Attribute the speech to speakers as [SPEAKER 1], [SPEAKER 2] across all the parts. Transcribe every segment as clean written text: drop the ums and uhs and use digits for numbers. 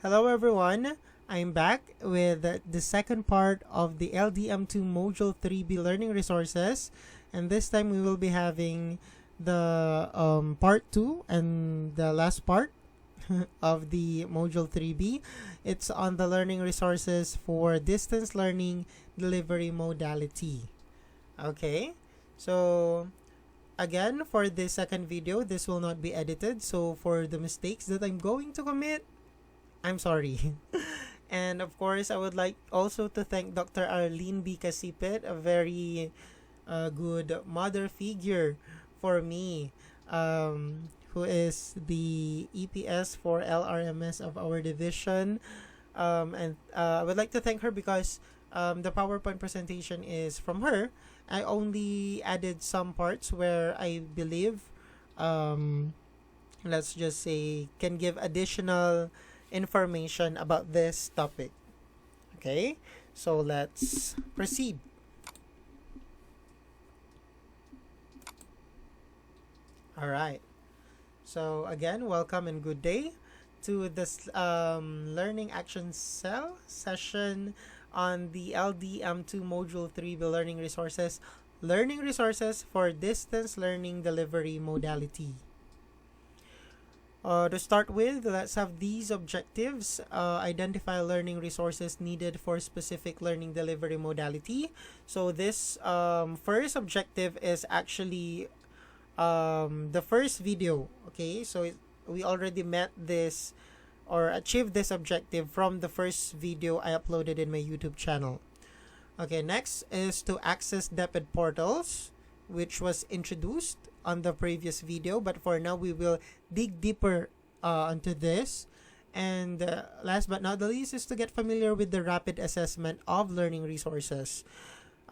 [SPEAKER 1] Hello everyone, I'm back with the second part of the LDM2 Module 3B Learning Resources, and this time we will be having the part 2 and the last part of the Module 3B. It's on the learning resources for distance learning delivery modality. Okay, so again, for this second video, this will not be edited, so for the mistakes that I'm going to commit, I'm sorry. And of course, I would like also to thank Dr. Arlene B. Casipit, a very good mother figure for me, who is the EPS for LRMS of our division. And I would like to thank her because the PowerPoint presentation is from her. I only added some parts where I believe, let's just say, can give additional information about this topic. Okay, so let's proceed. All right. So again, welcome and good day to this learning action cell session on the LDM2 Module 3 the learning resources for distance learning delivery modality. To start with, let's have these objectives. Identify learning resources needed for specific learning delivery modality. So this first objective is actually the first video. Okay, so we already met this or achieved this objective from the first video I uploaded in my YouTube channel. Okay, next is to access DepEd portals, which was introduced on the previous video, but for now we will dig deeper onto this. And last but not the least is to get familiar with the rapid assessment of learning resources.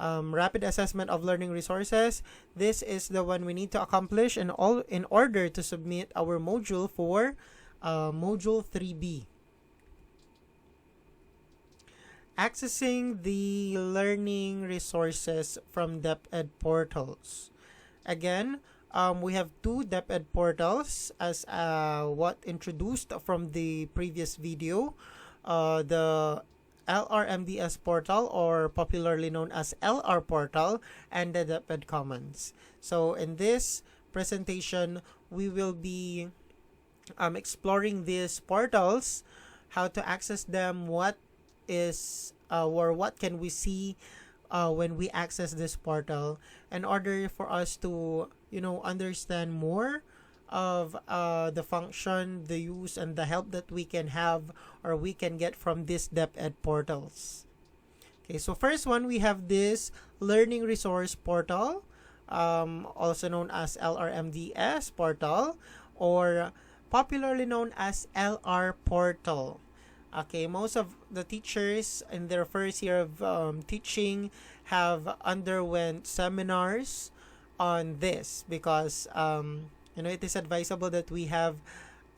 [SPEAKER 1] Rapid assessment of learning resources, this is the one we need to accomplish in order to submit our module for module 3B. Accessing the learning resources from DepEd portals. Again, we have two DepEd portals as what introduced from the previous video. The LRMDS portal, or popularly known as LR portal, and the DepEd Commons. So in this presentation, we will be exploring these portals, how to access them, what is or what can we see when we access this portal, in order for us to understand more of the function, the use, and the help that we can have or we can get from these DepEd portals. Okay, so first one, we have this learning resource portal, also known as LRMDS portal, or popularly known as LR portal. Okay, most of the teachers in their first year of teaching have underwent seminars on this because it is advisable that we have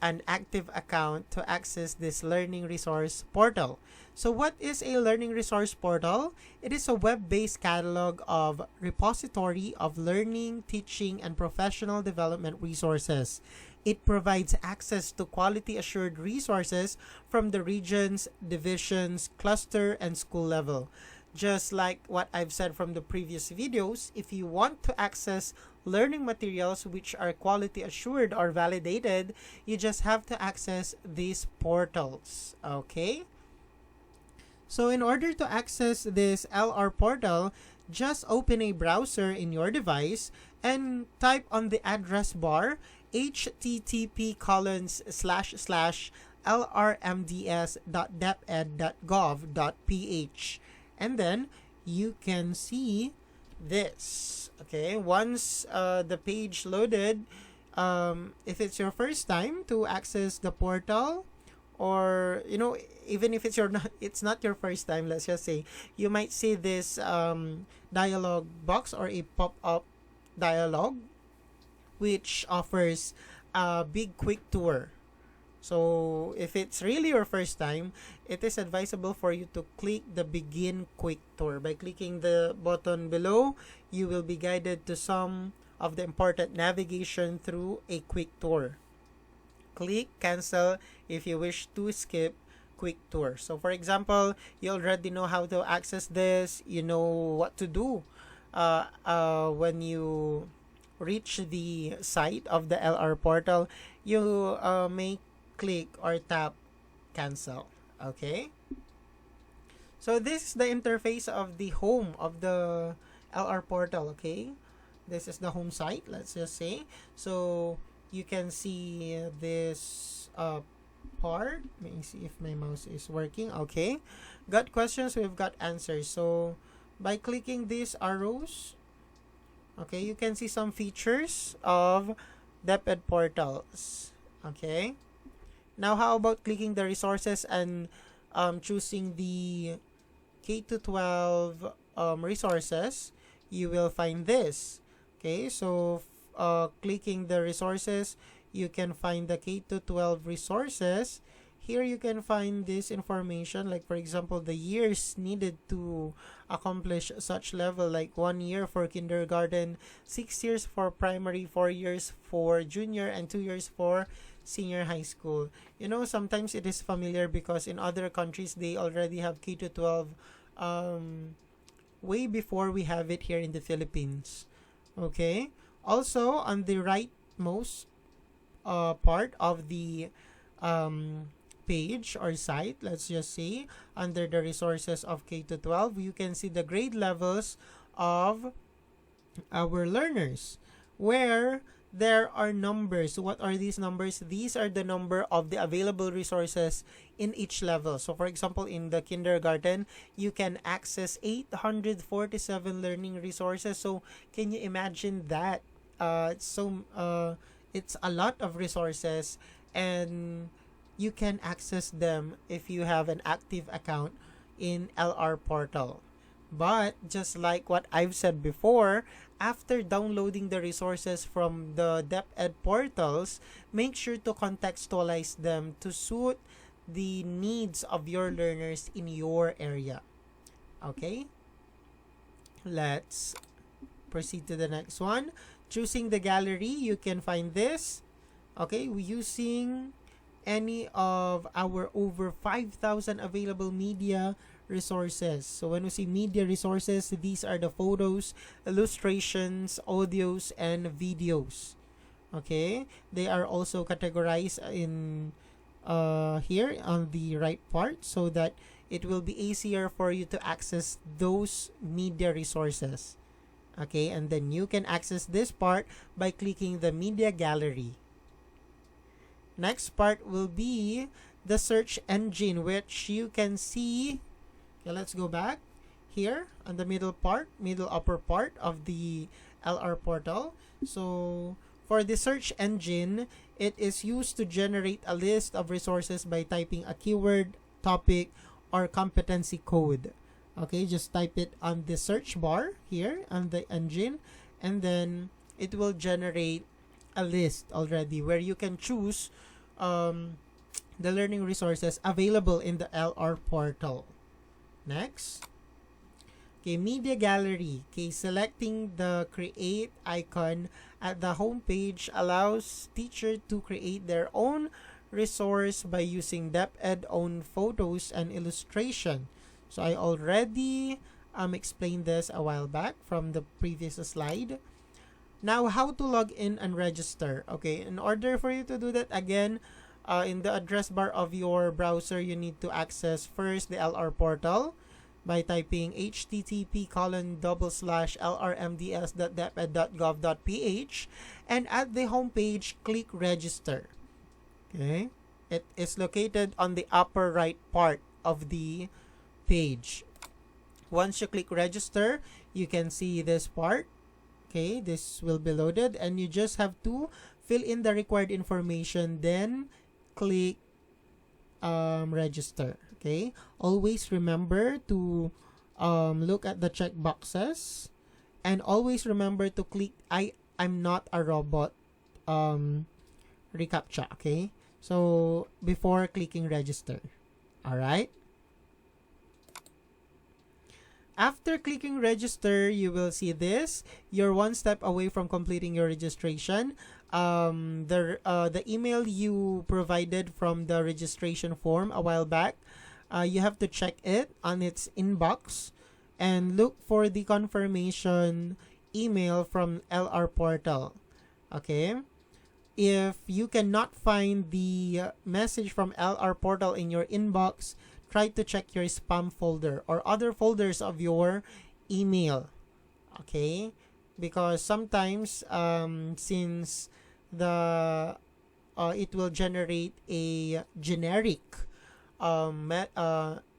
[SPEAKER 1] an active account to access this learning resource portal. So what is a learning resource portal? It is a web-based catalog of repository of learning, teaching, and professional development resources. It provides access to quality-assured resources from the regions, divisions, cluster, and school level. Just like what I've said from the previous videos, if you want to access learning materials which are quality assured or validated, you just have to access these portals. Okay? So in order to access this LR portal, just open a browser in your device and type on the address bar http://lrmds.deped.gov.ph, and then you can see this. Okay, once the page loaded, if it's your first time to access the portal, or even if it's not your first time, let's just say you might see this dialog box or a pop-up dialog which offers a big quick tour. So if it's really your first time, it is advisable for you to click the begin quick tour. By clicking the button below, you will be guided to some of the important navigation through a quick tour. Click cancel if you wish to skip quick tour. So for example, you already know how to access this, you know what to do when you reach the site of the LR portal. You may click or tap cancel. Okay, so this is the interface of the home of the LR portal. Okay, this is the home site, let's just say. So you can see this part. Let me see if my mouse is working. Okay, got questions, we've got answers. So by clicking these arrows, okay, you can see some features of DepEd portals. Okay, now how about clicking the resources and choosing the K-12 resources? You will find this. Okay, so clicking the resources, you can find the K-12 resources. Here you can find this information, like for example the years needed to accomplish such level, like 1 year for kindergarten, 6 years for primary, 4 years for junior, and 2 years for senior high school. You know, sometimes it is familiar because in other countries they already have K-12 way before we have it here in the Philippines. Okay, also on the rightmost part of the page or site, let's just say, under the resources of K-12, you can see the grade levels of our learners, where there are numbers. What are these numbers? These are the number of the available resources in each level. So for example, in the kindergarten, you can access 847 learning resources. So can you imagine that? It's a lot of resources, and you can access them if you have an active account in LR portal. But just like what I've said before, after downloading the resources from the DepEd portals, make sure to contextualize them to suit the needs of your learners in your area. Okay? Let's proceed to the next one. Choosing the gallery, you can find this. Okay, using any of our over 5,000 available media resources. So when we see media resources, these are the photos, illustrations, audios, and videos. Okay, they are also categorized in here on the right part, so that it will be easier for you to access those media resources. Okay, and then you can access this part by clicking the media gallery. Next part will be the search engine, which you can see. Okay, let's go back here on the middle upper part of the LR portal. So for the search engine, it is used to generate a list of resources by typing a keyword, topic, or competency code. Okay, just type it on the search bar here on the engine, and then it will generate a list already where you can choose the learning resources available in the LR portal. Next, okay, media gallery. Okay, selecting the create icon at the home page allows teacher to create their own resource by using DepEd own photos and illustration. So I already explained this a while back from the previous slide. Now, how to log in and register? Okay, in order for you to do that, again, in the address bar of your browser, you need to access first the LR portal by typing http://lrmds.deped.gov.ph, and at the home page, click register. Okay, it is located on the upper right part of the page. Once you click register, you can see this part. Okay, this will be loaded, and you just have to fill in the required information, then click register. Okay, always remember to look at the check boxes, and always remember to click I'm not a robot reCAPTCHA. Okay, so before clicking register. All right. After clicking register, you will see this. You're one step away from completing your registration. the email you provided from the registration form a while back, you have to check it on its inbox and look for the confirmation email from LR portal. Okay? If you cannot find the message from LR portal in your inbox, try to check your spam folder or other folders of your email. Okay? Because sometimes since the it will generate a generic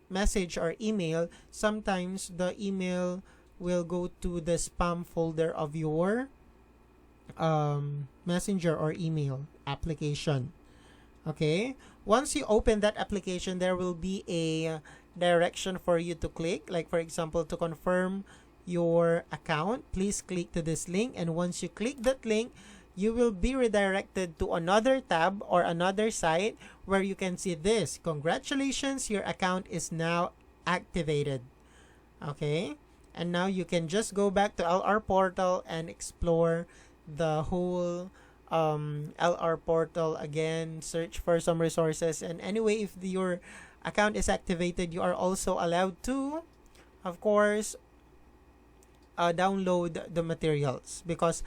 [SPEAKER 1] message or email, sometimes the email will go to the spam folder of your messenger or email application. Okay, once you open that application, there will be a direction for you to click, like for example, to confirm your account, please click to this link, and once you click that link, you will be redirected to another tab or another site where you can see this: congratulations, your account is now activated. Okay, and now you can just go back to LR portal and explore the whole LR portal again, search for some resources. And anyway, if your account is activated, you are also allowed to, of course, download the materials, because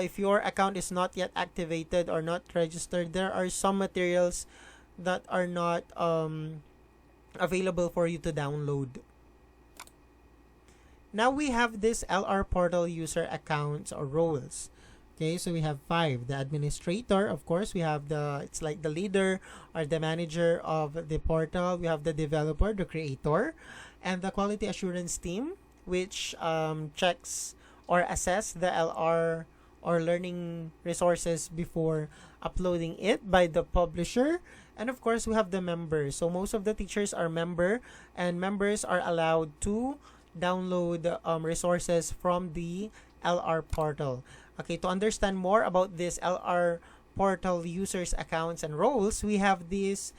[SPEAKER 1] if your account is not yet activated or not registered, there are some materials that are not available for you to download. Now we have this LR portal user accounts or roles. Okay, so we have 5. The administrator, of course, we have it's like the leader or the manager of the portal. We have the developer, the creator, and the quality assurance team, which checks or assess the LR or learning resources before uploading it by the publisher. And of course, we have the members. So most of the teachers are member, and members are allowed to download resources from the LR portal. Okay, to understand more about this LR portal users accounts and roles, we have this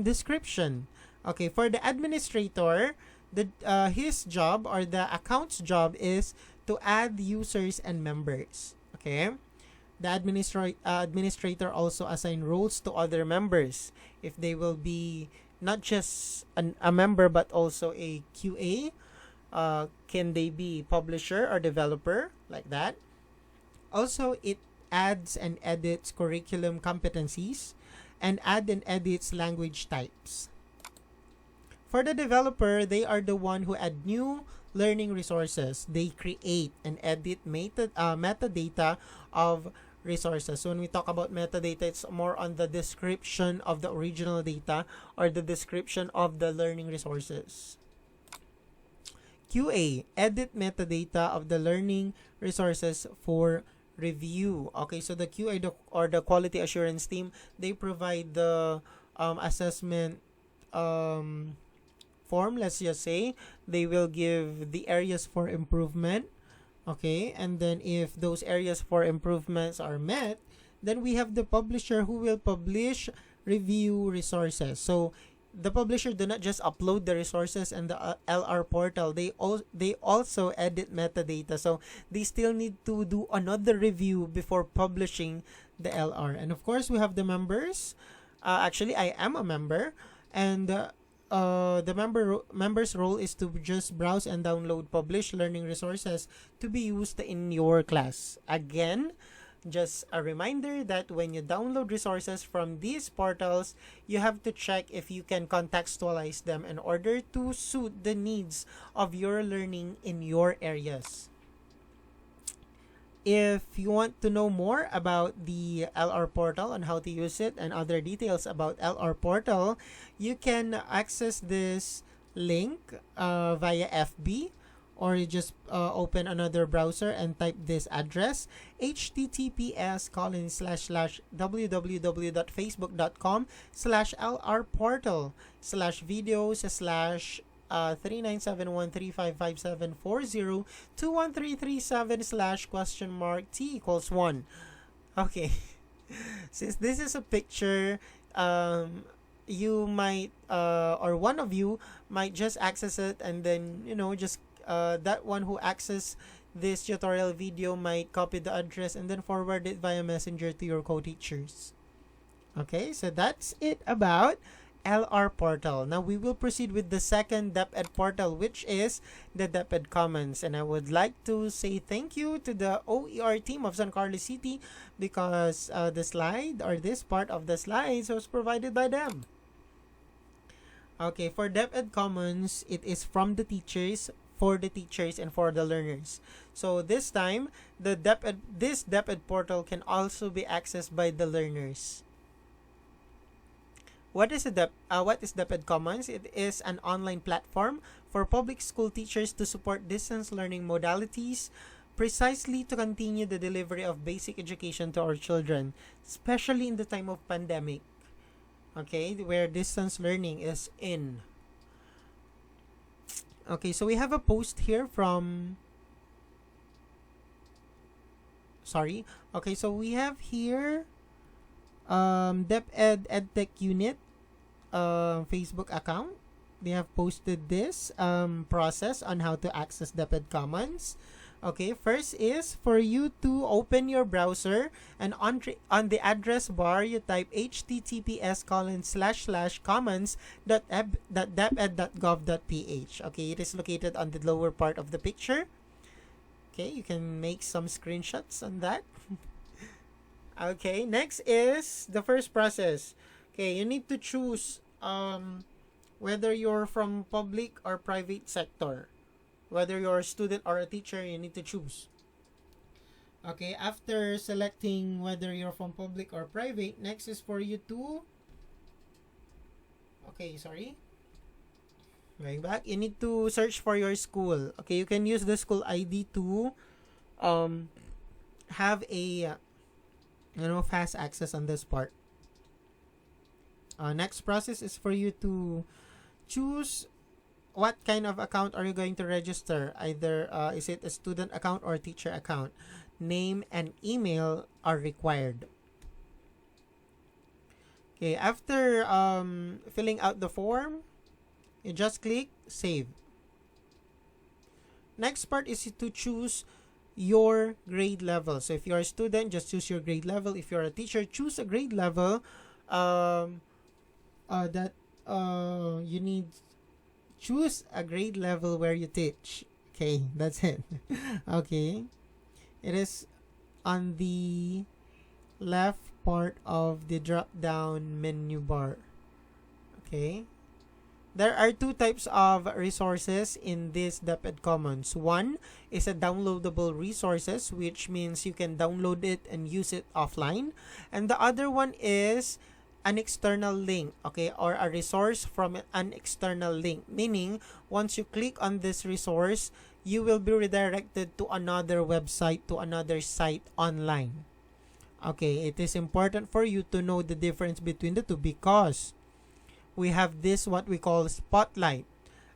[SPEAKER 1] description. Okay, for the administrator, his job or the account's job is to add users and members. Okay, the administrator also assign roles to other members if they will be not just a member but also a QA. Can they be publisher or developer, like that? Also, it adds and edits curriculum competencies and add and edits language types. For the developer, they are the one who add new learning resources. They create and edit metadata of resources. So when we talk about metadata, it's more on the description of the original data or the description of the learning resources. QA, edit metadata of the learning resources for review. Okay, so the QA or the quality assurance team, they provide the assessment form, let's just say. They will give the areas for improvement. Okay, and then if those areas for improvements are met, then we have the publisher who will publish review resources. So the publisher do not just upload the resources and the LR portal. They also edit metadata. So they still need to do another review before publishing the LR. And of course, we have the members. Actually, I am a member, and the member's role is to just browse and download published learning resources to be used in your class. Again, just a reminder that when you download resources from these portals, you have to check if you can contextualize them in order to suit the needs of your learning in your areas. If you want to know more about the LR portal and how to use it and other details about LR portal, you can access this link via FB, or you just open another browser and type this address: https://www.facebook.com/LR portal/videos/39713557402137/?T=1. Okay. Since this is a picture, you might or one of you might just access it, and then just that one who access this tutorial video might copy the address and then forward it via messenger to your co-teachers. Okay, so that's it about LR portal. Now we will proceed with the second DepEd portal, which is the DepEd Commons. And I would like to say thank you to the OER team of San Carlos City because the slide or this part of the slides was provided by them. Okay, for DepEd Commons, it is from the teachers, for the teachers, and for the learners. So this time, this DepEd portal can also be accessed by the learners. What is DepEd Commons? It is an online platform for public school teachers to support distance learning modalities, precisely to continue the delivery of basic education to our children, especially in the time of pandemic. Okay, where distance learning is in. Okay, so we have a post here from... Okay, so we have here DepEd EdTech Unit Facebook account. They have posted this process on how to access DepEd Commons. Okay, first is for you to open your browser, and on the address bar you type https://commons.deped.gov.ph. Okay, it is located on the lower part of the picture. Okay, you can make some screenshots on that. Okay, next is the first process. Okay, you need to choose whether you're from public or private sector. Whether you're a student or a teacher, you need to choose. Okay, after selecting whether you're from public or private, next is for you to... Okay, sorry. Going back, you need to search for your school. Okay, you can use the school ID to have a fast access on this part. Next process is for you to choose what kind of account are you going to register. Either is it a student account or teacher account. Name and email are required. Okay, after filling out the form, you just click save. Next part is to choose your grade level. So if you're a student, just choose your grade level. If you're a teacher, choose a grade level you need. Choose a grade level where you teach. Okay, that's it. Okay, it is on the left part of the drop down menu bar. Okay, there are two types of resources in this DepEd Commons. One is a downloadable resources, which means you can download it and use it offline, and the other one is an external link, okay, or a resource from an external link, meaning once you click on this resource, you will be redirected to another website, to another site online. Okay, it is important for you to know the difference between the two because we have this what we call Spotlight,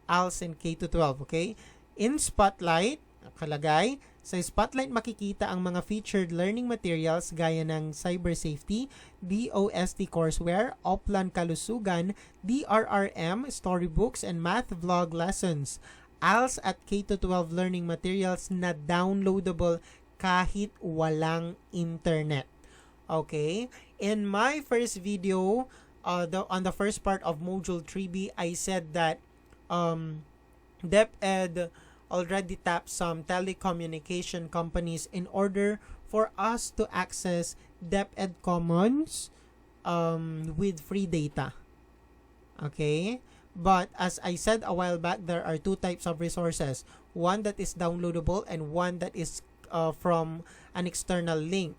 [SPEAKER 1] ALS and K-12, okay? In Spotlight, nakalagay, sa Spotlight makikita ang mga featured learning materials gaya ng Cyber Safety, DOST Courseware, Oplan Kalusugan, DRRM, Storybooks, and Math Vlog Lessons. ALS at K-12 learning materials na downloadable kahit walang internet. Okay? In my first video, on the first part of Module 3B, I said that DepEd already tapped some telecommunication companies in order for us to access DepEd Commons with free data. Okay? But as I said a while back, there are two types of resources. One that is downloadable and one that is from an external link.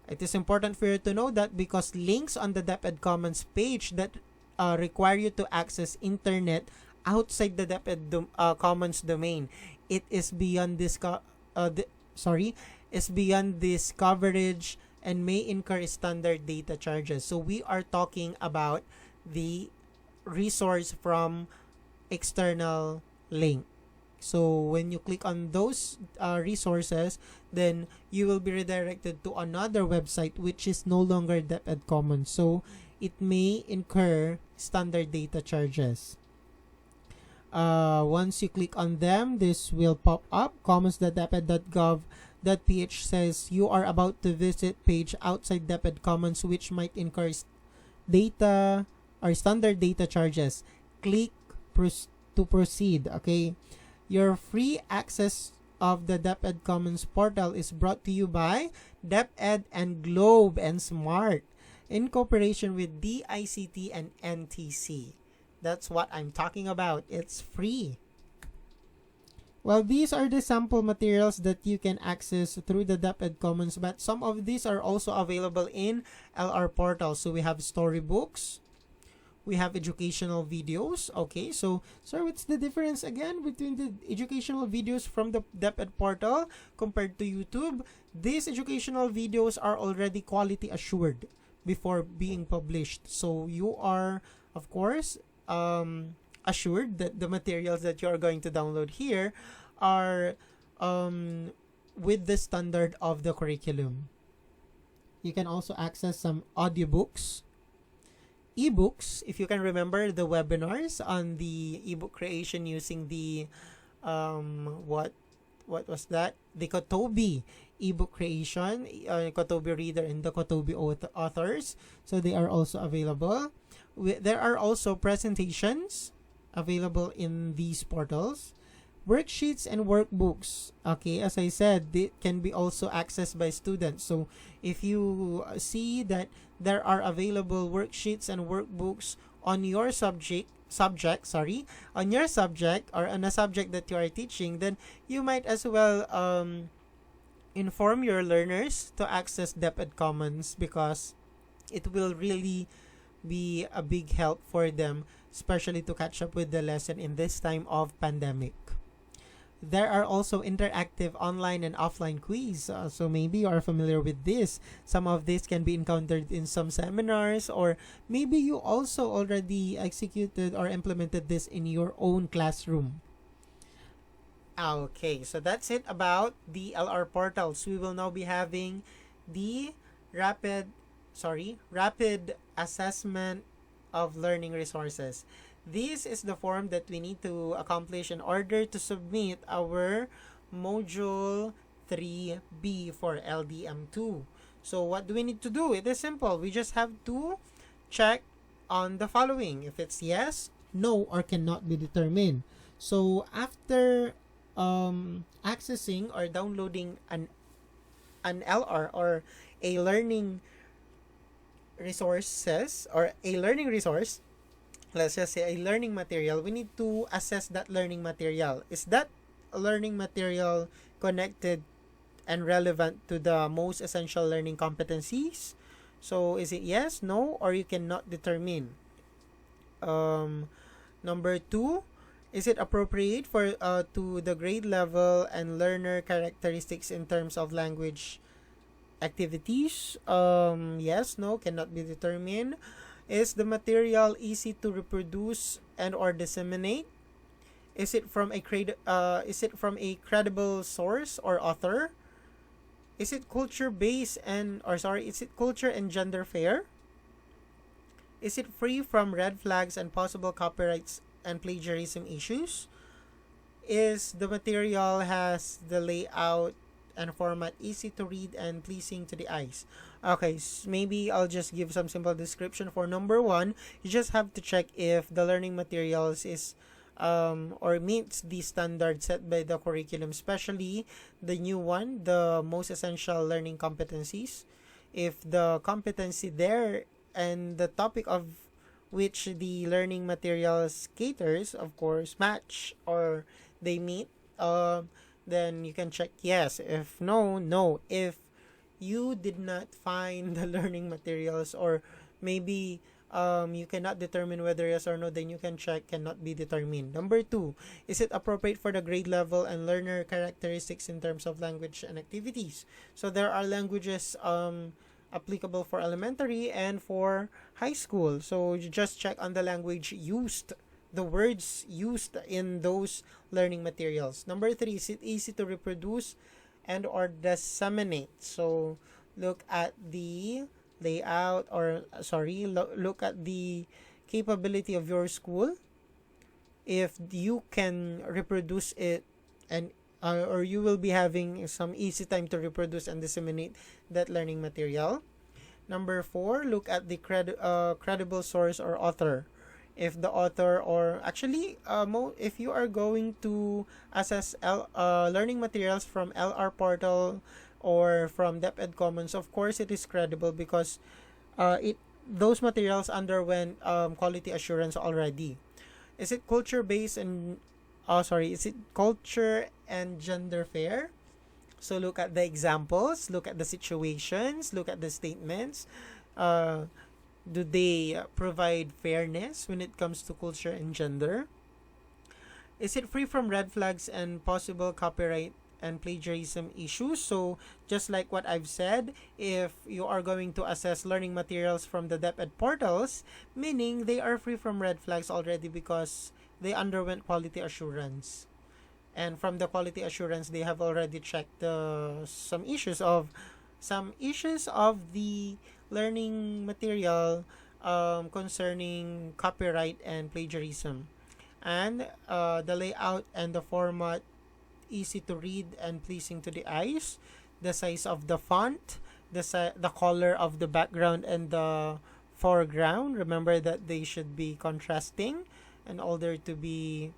[SPEAKER 1] It is important for you to know that because links on the DepEd Commons page that require you to access internet outside the DepEd Commons domain, it is beyond this beyond this coverage and may incur standard data charges. So we are talking about the resource from external link. So when you click on those resources, then you will be redirected to another website which is no longer DepEd Commons. So it may incur standard data charges. Once you click on them, this will pop up. Commons.deped.gov.ph says you are about to visit page outside DepEd Commons which might incur data or standard data charges. Click to proceed. Okay, your free access of the DepEd Commons portal is brought to you by DepEd and Globe and Smart in cooperation with DICT and NTC. That's what I'm talking about. It's free. Well, these are the sample materials that you can access through the DepEd Commons, but some of these are also available in LR portal. So we have storybooks, we have educational videos. Okay, so what's the difference again between the educational videos from the DepEd portal compared to YouTube? These educational videos are already quality assured before being published. So you are, of course, assured that the materials that you are going to download here are with the standard of the curriculum. You can also access some audiobooks, ebooks, if you can remember the webinars on the ebook creation using the what was that? The Kotobi ebook creation, Kotobi Reader and the Kotobi authors. So they are also available. There are also presentations available in these portals, worksheets and workbooks. Okay, as I said, they can be also accessed by students. So if you see that there are available worksheets and workbooks on your subject on your subject or on a subject that you are teaching, then you might as well inform your learners to access DepEd Commons, because it will really be a big help for them, especially to catch up with the lesson in this time of pandemic. There are also interactive online and offline quiz. So maybe you are familiar with this. Some of this can be encountered in some seminars, or maybe you also already executed or implemented this in your own classroom. Okay, so that's it about the LR portals. We will now be having the rapid assessment of learning resources. This is the form that we need to accomplish in order to submit our module 3B for LDM2. So what do we need to do? It is simple. We just have to check on the following. If it's yes, no, or cannot be determined. So after accessing or downloading an LR or a learning resources or a learning resource, let's just say a learning material, we need to assess that learning material. Is that learning material connected and relevant to the most essential learning competencies? So is it yes, no, or you cannot determine? Number 2, is it appropriate for to the grade level and learner characteristics in terms of language activities? Yes, no, cannot be determined. Is the material easy to reproduce and or disseminate? Is it from a credible source or author? Is it culture based is it culture and gender fair? Is it free from red flags and possible copyrights and plagiarism issues? Is the material has the layout and format easy to read and pleasing to the eyes? Okay, maybe I'll just give some simple description for number 1. You just have to check if the learning materials is or meets the standard set by the curriculum, especially the new one, the most essential learning competencies. If the competency there and the topic of which the learning materials caters, of course, match or they meet, then you can check yes. If no, no. If you did not find the learning materials, or maybe you cannot determine whether yes or no, then you can check cannot be determined. Number 2, is it appropriate for the grade level and learner characteristics in terms of language and activities? So there are languages applicable for elementary and for high school. So you just check on the language used, the words used in those learning materials. Number 3, is it easy to reproduce and or disseminate? So look at the layout look at the capability of your school if you can reproduce it, and or you will be having some easy time to reproduce and disseminate that learning material. Number 4, look at the credible source or author. If the author, or actually, if you are going to assess learning materials from LR portal or from DepEd Commons, of course it is credible because it those materials underwent quality assurance already. Is it culture based and is it culture and gender fair? So look at the examples, look at the situations, look at the statements. Do they provide fairness when it comes to culture and gender? Is it free from red flags and possible copyright and plagiarism issues? So just like what I've said, if you are going to assess learning materials from the DepEd portals, meaning they are free from red flags already because they underwent quality assurance. And from the quality assurance, they have already checked some issues of the learning material concerning copyright and plagiarism. And the layout and the format, easy to read and pleasing to the eyes. The size of the font, the color of the background and the foreground. Remember that they should be contrasting in order to be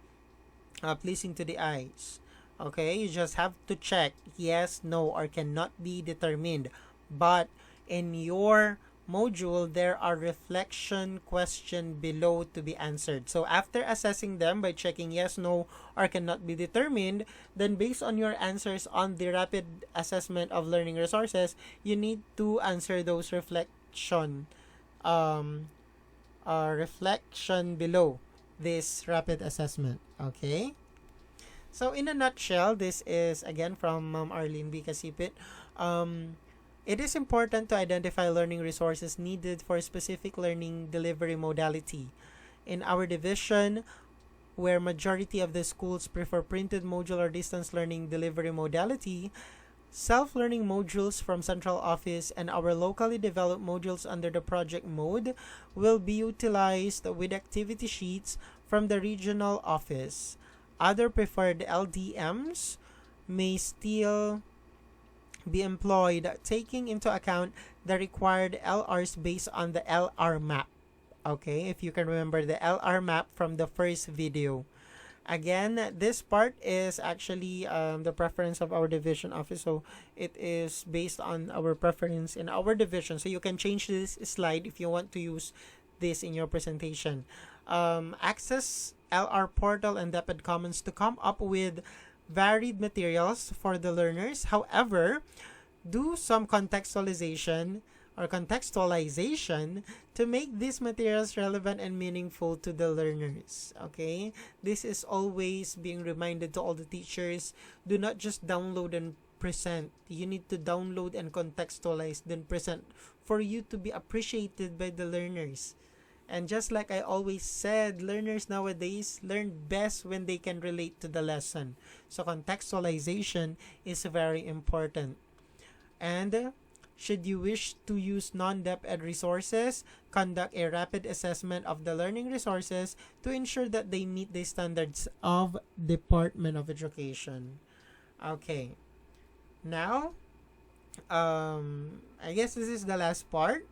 [SPEAKER 1] pleasing to the eyes. Okay, you just have to check yes, no, or cannot be determined. But in your module, there are reflection question below to be answered. So after assessing them by checking yes, no, or cannot be determined, then based on your answers on the rapid assessment of learning resources, you need to answer those reflection below this rapid assessment. Okay, so in a nutshell, this is again from Arlene B. Kasipit. It is important to identify learning resources needed for a specific learning delivery modality. In our division, where majority of the schools prefer printed module or distance learning delivery modality, self-learning modules from central office and our locally developed modules under the project mode will be utilized with activity sheets from the regional office. Other preferred LDMs may still be employed, taking into account the required LRs based on the LR map. Okay, if you can remember the LR map from the first video. Again, this part is actually the preference of our division office, so it is based on our preference in our division. So you can change this slide if you want to use this in your presentation. Access LR portal and DepEd Commons to come up with varied materials for the learners. However, do some contextualization to make these materials relevant and meaningful to the learners. Okay, this is always being reminded to all the teachers. Do not just download and present. You need to download and contextualize, then present for you to be appreciated by the learners. And just like I always said, learners nowadays learn best when they can relate to the lesson. So contextualization is very important. And should you wish to use non-DepEd resources, conduct a rapid assessment of the learning resources to ensure that they meet the standards of Department of Education. Okay. Now, I guess this is the last part.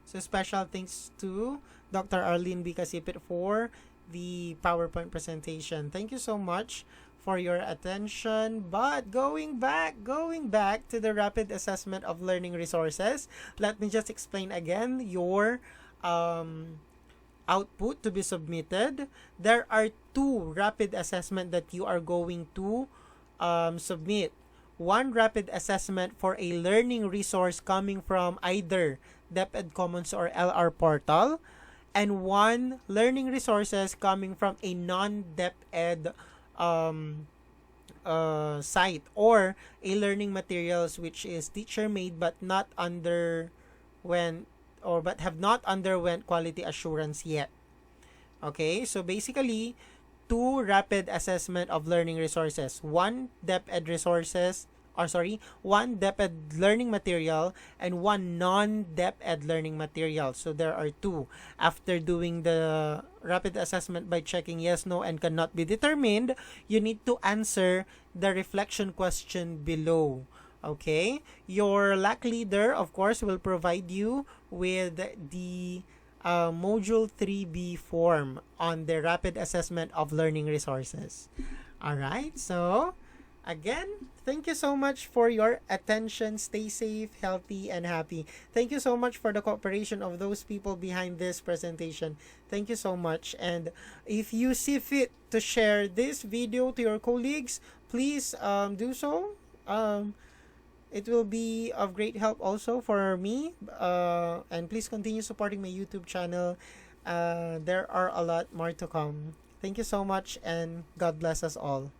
[SPEAKER 1] So special thanks to Dr. Arlene B. Kasipit for the PowerPoint presentation. Thank you so much for your attention. But going back to the rapid assessment of learning resources, let me just explain again your output to be submitted. There are 2 rapid assessment that you are going to submit. One rapid assessment for a learning resource coming from either DepEd Commons or LR portal, and one learning resources coming from a non-DepEd site, or a learning materials which is teacher made but have not underwent quality assurance yet. Okay, so basically 2 rapid assessment of learning resources, one DepEd resources one DepEd learning material and one non-DepEd learning material. So there are two. After doing the rapid assessment by checking yes, no, and cannot be determined, you need to answer the reflection question below. Okay? Your LAC leader, of course, will provide you with the Module 3B form on the rapid assessment of learning resources. Alright, so again, thank you so much for your attention. Stay safe, healthy, and happy. Thank you so much for the cooperation of those people behind this presentation. Thank you so much. And if you see fit to share this video to your colleagues, please do so. It will be of great help also for me. And please continue supporting my YouTube channel. There are a lot more to come. Thank you so much, and God bless us all.